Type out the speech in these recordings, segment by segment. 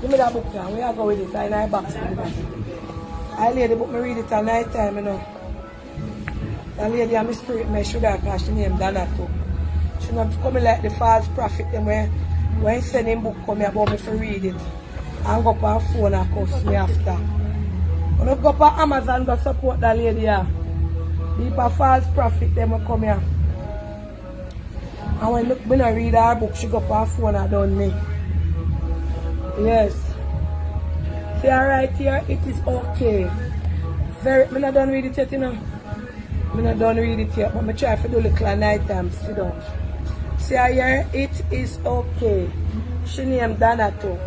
Give me that book now. Where I go with it? I box with it. I lay the book, me read it at night time, you know. That lady and my spirit, me should have, because she named Donna too. She not coming like the false prophet, them when sending book come here about me to read it. And go up on phone and cuss me after. When I go up on Amazon, go support that lady here. People false prophet, them will come here. And when I read her book, she go up on phone and done me. Yes. See right here, it is okay. I'm not done read it yet, you know. I'm not done read it yet, but I try to do a little night time, sit down. See here, it is okay. She named Donna too.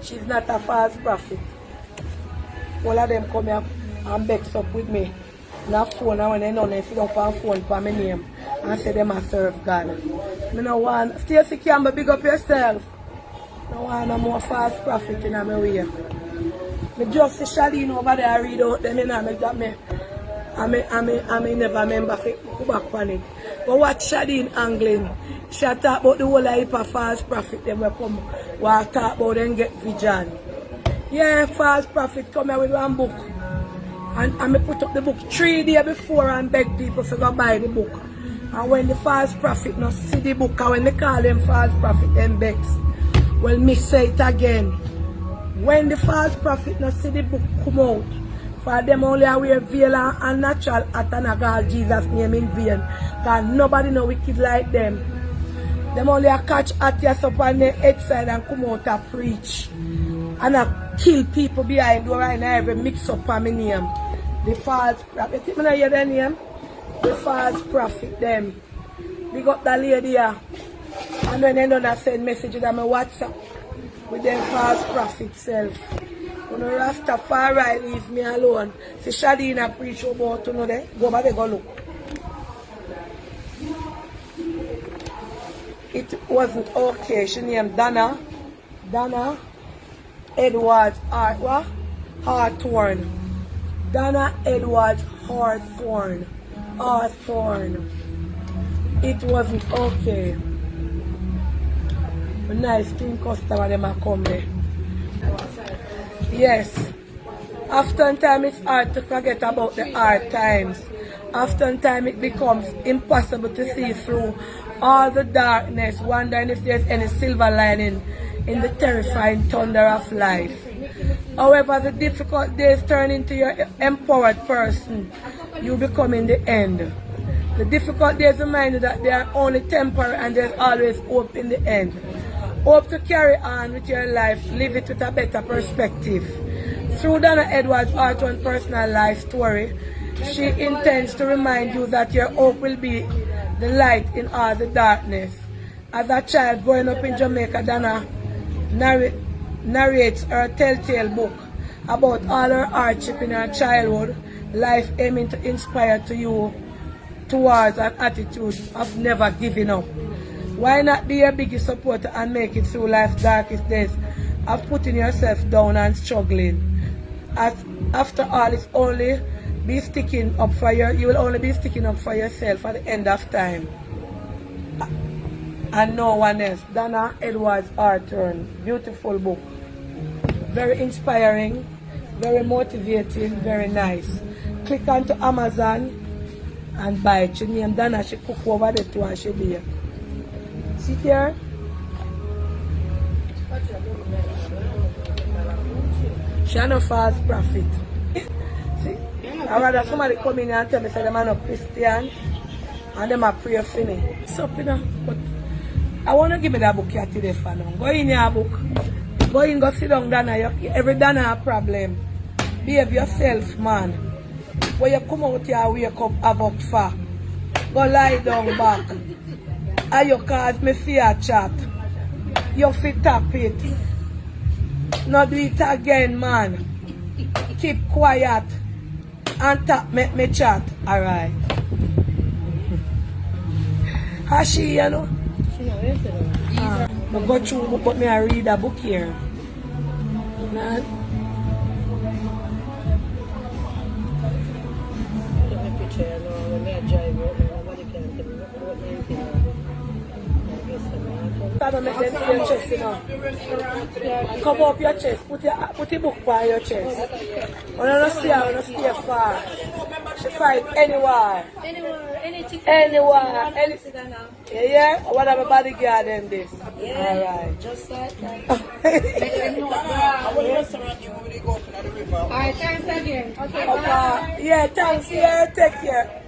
She's not a false prophet. All of them come here and vex up with me. Na phone, and when they know, they sit up on phone for my name and say them a serve God. I don't want, Stacey Campbell, big up yourself. I don't want no more false prophet in my way. I just see Shadeen over there read out them, you know, I never remember to go back on it. But what Shadeen angling, she talk about the whole heap of false prophet, them will come, what talk about them get vision. Yeah, false prophet come here with one book. And I put up the book 3 days before and beg people to go buy the book. And when the false prophet not see the book, and when they call them false prophet, them begs. Well, me say it again. When the false prophet not see the book come out, for them only wear veil and natural hat and I call Jesus' name in vain. Because nobody no wicked like them. Them only catch at us up on the head side and come out and preach. And I kill people behind door and I ever mix up on my name. The false prophet. You know hear their name? The false prophet them. We got that lady here. And when they don't send messages on my WhatsApp with them false prophet self. When the Rastafari leave me alone. See Shadeen preach about you know there. Go back there, go look. It wasn't okay. She named Donna Edwards Hawthorne. Donna Edwards Hawthorne. It wasn't okay. A nice clean customer them a come there. Yes. Oftentimes it's hard to forget about the hard times. Oftentimes it becomes impossible to see through all the darkness, wondering if there's any silver lining in the terrifying thunder of life. However, the difficult days turn into your empowered person. You become in the end. The difficult days remind you that they are only temporary and there's always hope in the end. Hope to carry on with your life, live it with a better perspective. Through Donna Edwards' Hawthorne personal life story, she intends to remind you that your hope will be the light in all the darkness. As a child growing up in Jamaica, Donna narrates her telltale book about all her hardship in her childhood, life aiming to inspire to you towards an attitude of never giving up. Why not be your biggest supporter and make it through life's darkest days of putting yourself down and struggling? As after all, it's only be sticking up for you will only be sticking up for yourself at the end of time. And no one else. Donna Edwards Hawthorne. Beautiful book. Very inspiring, very motivating, very nice. Click onto Amazon and buy it. She named Donna, she cook over there too and she there. See here? She no false prophet. See? I rather somebody come in and tell me say them are not Christian and them are pray for me. So, you know, but I want to give me that book here today for now. Go in your book. Go in, go sit down, Donna. Every Donna a problem. Behave yourself, man. When you come out here, wake up, have up for. Go lie down back. And you cause me fear chat. You fit tap it. Not do it again, man. Keep quiet. And tap make me chat. Alright. How's she, you know? I go through book, but me I read a book here. Man. Stand and make them see your chest, you know. Cover up your chest. Put your book by your chest. When you don't see her, when you stay far. She fight anywhere. Anywhere. Yeah? What about bodyguard and this? Yeah. Alright. Just like that. Alright, thanks again. Okay, yeah, thanks. Yeah, take care.